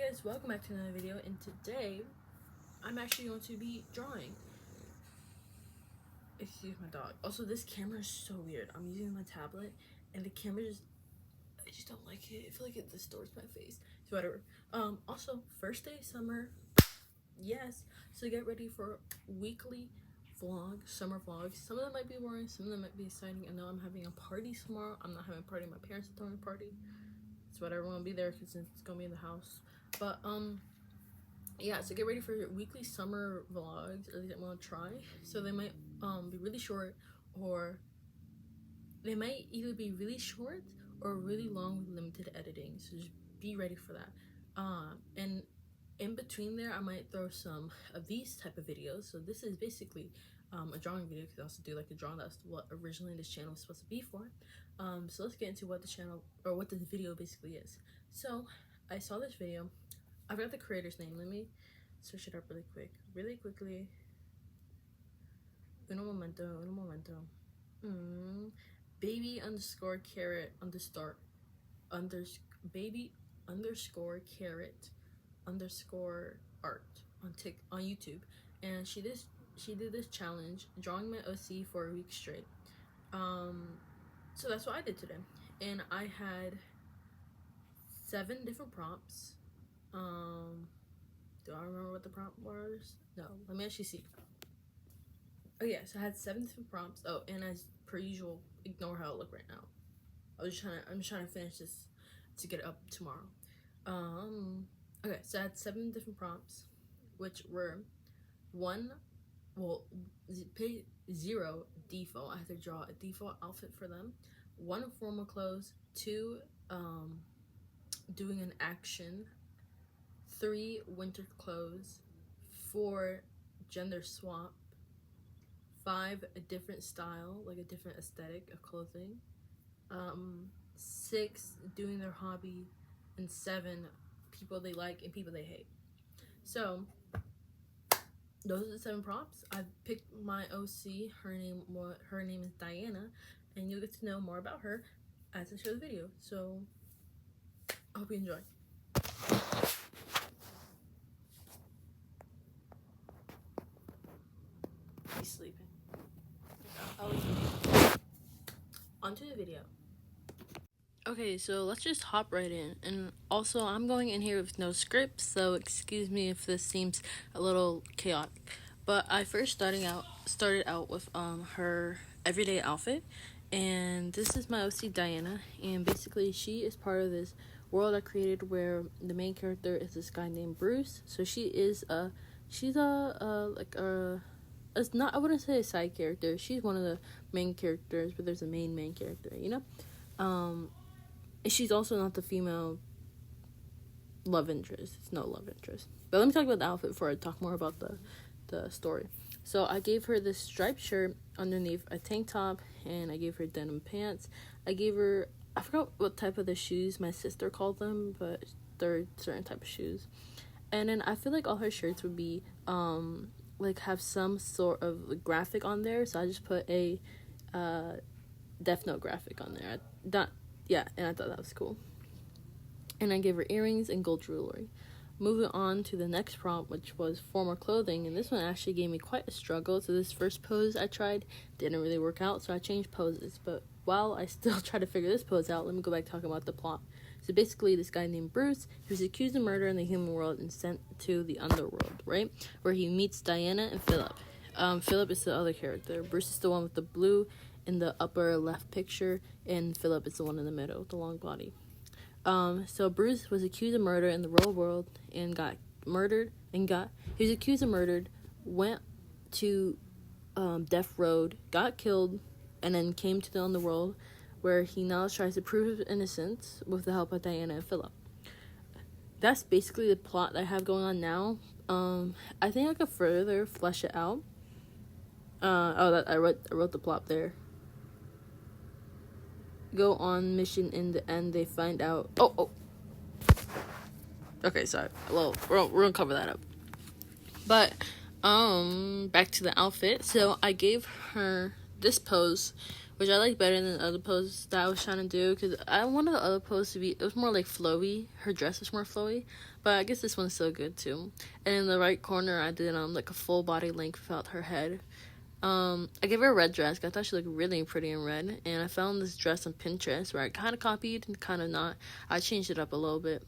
guys, welcome back to another video, and today I'm actually going to be drawing. Excuse my dog. Also, this camera is so weird. I'm using my tablet and the camera I just don't like it. I feel like it distorts my face. So whatever. Also, first day of summer. Yes. So get ready for weekly vlogs, summer vlogs. Some of them might be boring, some of them might be exciting. I know I'm having a party tomorrow. I'm not having a party, my parents are throwing a party. So whatever, won't be there because it's gonna be in the house. But yeah, so get ready for weekly summer vlogs, or at least I'm gonna try. So they might be really short, or they might either be really short or really long with limited editing. So just be ready for that. And in between there, I might throw some of these type of videos. So this is basically a drawing video, because I also do like a drawing. That's what originally this channel was supposed to be for. So let's get into what the channel, or what this video basically is. So I saw this video. I forgot the creator's name. Let me search it up really quickly. Uno momento. Baby underscore carrot baby underscore carrot underscore art on YouTube, and she did this challenge, drawing my OC for a week straight. So that's what I did today, and I had 7 different prompts. Do I remember what the prompt was? No, let me actually see. Oh yes, I had 7 different prompts. Oh, and as per usual, ignore how I look right now. I'm just trying to finish this to get it up tomorrow. Okay, so I had 7 different prompts, which were 0 default. I had to draw a default outfit for them. 1 formal clothes. 2 doing an action. 3 winter clothes. 4 gender swap. 5 a different style, like a different aesthetic of clothing. 6 doing their hobby, and 7 people they like and people they hate. So those are the 7 prompts. I picked my OC. Her name is Diana, and you'll get to know more about her as I show the video. So I hope you enjoy. He's sleeping. Onto the video. Okay, so let's just hop right in. And also, I'm going in here with no script, so excuse me if this seems a little chaotic. But I first started out with her everyday outfit, and this is my OC Diana, and basically she is part of this world I created where the main character is this guy named Bruce. So it's not, I wouldn't say a side character. She's one of the main characters, but there's a main character, you know? She's also not the female love interest. It's no love interest. But let me talk about the outfit before I talk more about the story. So I gave her this striped shirt underneath a tank top, and I gave her denim pants. I forgot what type of the shoes my sister called them, but they're certain type of shoes. And then I feel like all her shirts would be like have some sort of graphic on there, so I just put a Death Note graphic on there. And I thought that was cool. And I gave her earrings and gold jewelry. Moving on to the next prompt, which was formal clothing, and this one actually gave me quite a struggle. So this first pose I tried didn't really work out, so I changed poses. But while I still try to figure this pose out, let me go back talking about the plot. So basically, this guy named Bruce, he was accused of murder in the human world and sent to the underworld, right? Where he meets Diana and Philip. Philip is the other character. Bruce is the one with the blue in the upper left picture, and Philip is the one in the middle with the long body. So Bruce was accused of murder in the real world and got murdered, he was accused of murder, went to Death Road, got killed, and then came to the underworld, where he now tries to prove his innocence with the help of Diana and Philip. That's basically the plot that I have going on now. I think I could further flesh it out. I wrote the plot there. Go on mission, in the end they find out. Okay, sorry. Well, we're gonna cover that up. But back to the outfit. So I gave her this pose, which I like better than the other poses that I was trying to do, because I wanted the other pose to be, it was more like flowy. Her dress was more flowy, but I guess this one's still good too. And in the right corner, I did like a full body length without her head. I gave her a red dress, 'cause I thought she looked really pretty in red, and I found this dress on Pinterest where I kind of copied and kind of not. I changed it up a little bit.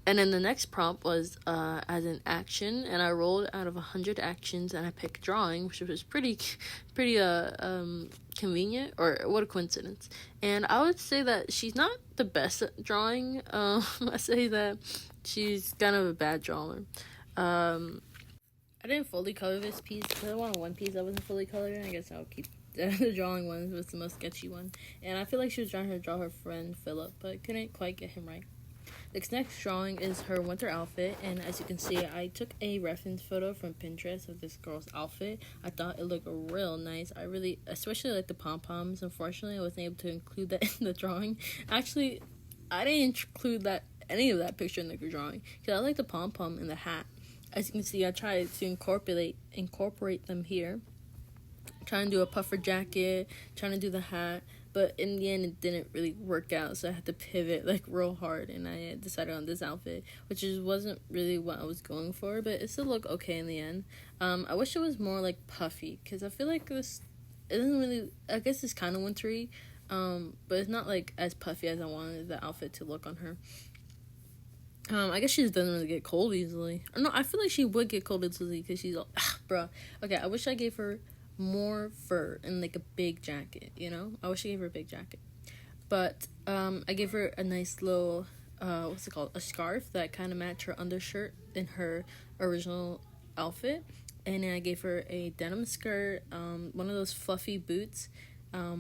And then the next prompt was as an action, and I rolled out of 100 actions, and I picked drawing, which was pretty convenient, or what a coincidence. And I would say that she's not the best at drawing. I say that she's kind of a bad drawer. I didn't fully color this piece because I wanted one piece that wasn't fully colored, and I guess I'll keep the drawing one was the most sketchy one. And I feel like she was trying to draw her friend Philip, but couldn't quite get him right. This next drawing is her winter outfit, and as you can see, I took a reference photo from Pinterest of this girl's outfit. I thought it looked real nice. I really, especially like the pom-poms. Unfortunately, I wasn't able to include that in the drawing. Actually, I didn't include any of that picture in the drawing, because I like the pom-pom and the hat. As you can see, I tried to incorporate them here. Trying to do a puffer jacket, trying to do the hat, but in the end it didn't really work out, so I had to pivot like real hard, and I decided on this outfit, which wasn't really what I was going for, but it still looked okay in the end. I wish it was more like puffy, because I feel like this, it doesn't really, I guess it's kind of wintry, but it's not like as puffy as I wanted the outfit to look on her. I guess she just doesn't really get cold easily. Or no, I feel like she would get cold easily, because she's all, bruh. Okay, I wish I gave her more fur and like a big jacket, you know? I wish I gave her a big jacket. But I gave her a nice little what's it called? A scarf that kind of matched her undershirt in her original outfit. And then I gave her a denim skirt, one of those fluffy boots, a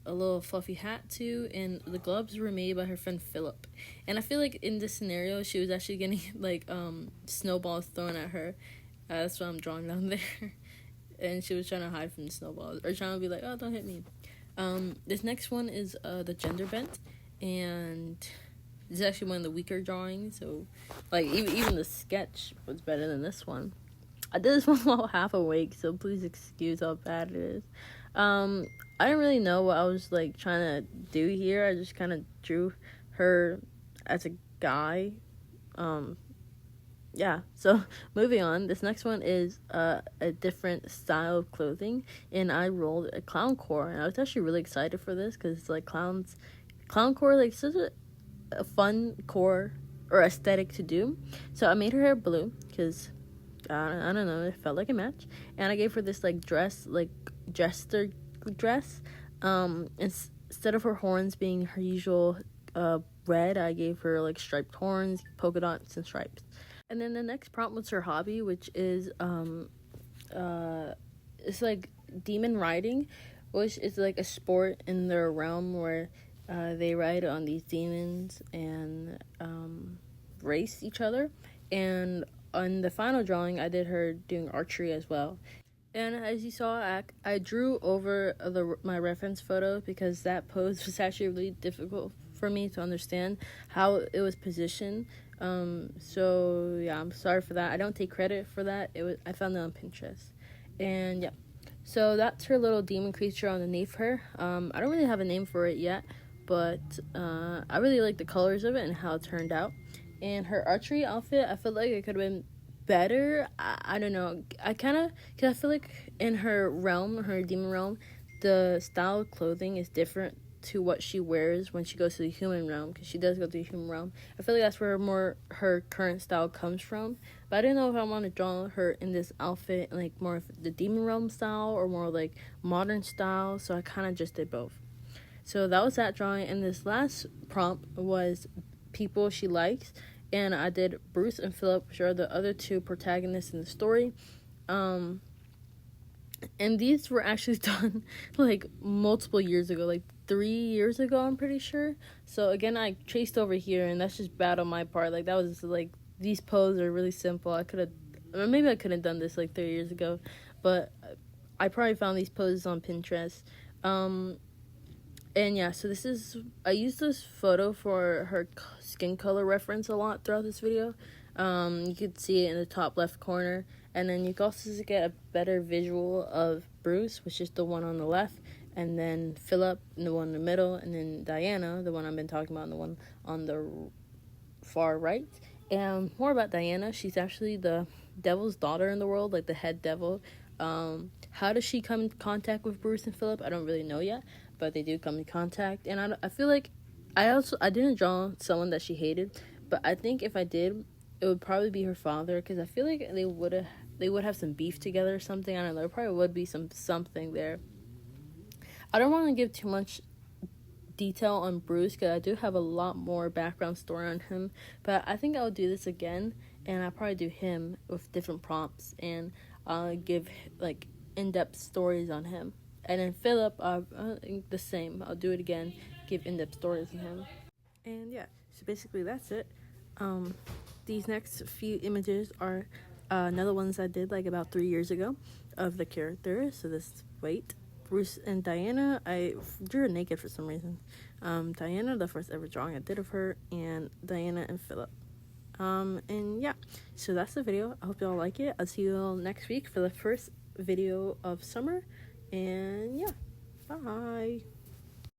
little fluffy hat too, and the gloves were made by her friend Philip. And I feel like in this scenario she was actually getting like snowballs thrown at her. That's what I'm drawing down there. And she was trying to hide from the snowballs, or trying to be like, oh, don't hit me. This next one is the gender bent, and this is actually one of the weaker drawings, so like even the sketch was better than this one. I did this one while half awake, so please excuse how bad it is. I didn't really know what I was like trying to do here. I just kind of drew her as a guy. Yeah, so moving on, this next one is a different style of clothing, and I rolled a clown core, and I was actually really excited for this, because it's like clown core, like such a fun core or aesthetic to do. So I made her hair blue, because I don't know, it felt like a match, and I gave her this like dress, like jester dress. Instead of her horns being her usual red, I gave her like striped horns, polka dots, and stripes. And then the next prompt was her hobby, which is it's like demon riding, which is like a sport in their realm where they ride on these demons and race each other. And on the final drawing, I did her doing archery as well. And as you saw, I drew over my reference photo, because that pose was actually really difficult for me to understand how it was positioned. So yeah, I'm sorry for that. I don't take credit for that. I found it on Pinterest. And yeah, so that's her little demon creature underneath her. I don't really have a name for it yet, but I really like the colors of it and how it turned out. And her archery outfit, I feel like it could have been better. I don't know. Because I feel like in her realm, her demon realm, the style of clothing is different to what she wears when she goes to the human realm, because she does go to the human realm. I feel like that's where more her current style comes from, but I didn't know if I want to draw her in this outfit like more of the demon realm style or more like modern style, so I kind of just did both. So that was that drawing, and this last prompt was people she likes, and I did Bruce and Philip, which are the other two protagonists in the story. And these were actually done like multiple years ago, like 3 years ago, I'm pretty sure. So again, I traced over here, and that's just bad on my part. Like that was like, these poses are really simple. I couldn't have done this like 3 years ago, but I probably found these poses on Pinterest. And yeah, so I used this photo for her skin color reference a lot throughout this video. You could see it in the top left corner, and then you can also get a better visual of Bruce, which is the one on the left, and then Philip, the one in the middle, and then Diana, the one I've been talking about, and the one on the far right. And more about Diana, she's actually the devil's daughter in the world, like the head devil. How does she come in contact with Bruce and Philip? I don't really know yet, but they do come in contact. And I feel like I didn't draw someone that she hated, but I think if I did, it would probably be her father, because I feel like they would have some beef together or something. I don't know. There probably would be something there. I don't want to give too much detail on Bruce, because I do have a lot more background story on him, but I think I'll do this again, and I'll probably do him with different prompts and give like in-depth stories on him. And then Philip, the same. I'll do it again, give in-depth stories on him. And yeah, so basically that's it. These next few images are another ones I did like about 3 years ago of the characters. So this, wait, Bruce and Diana, I drew her naked for some reason. Diana, the first ever drawing I did of her, and Diana and Philip. And yeah, so that's the video. I hope y'all like it. I'll see you all next week for the first video of summer. And yeah, bye.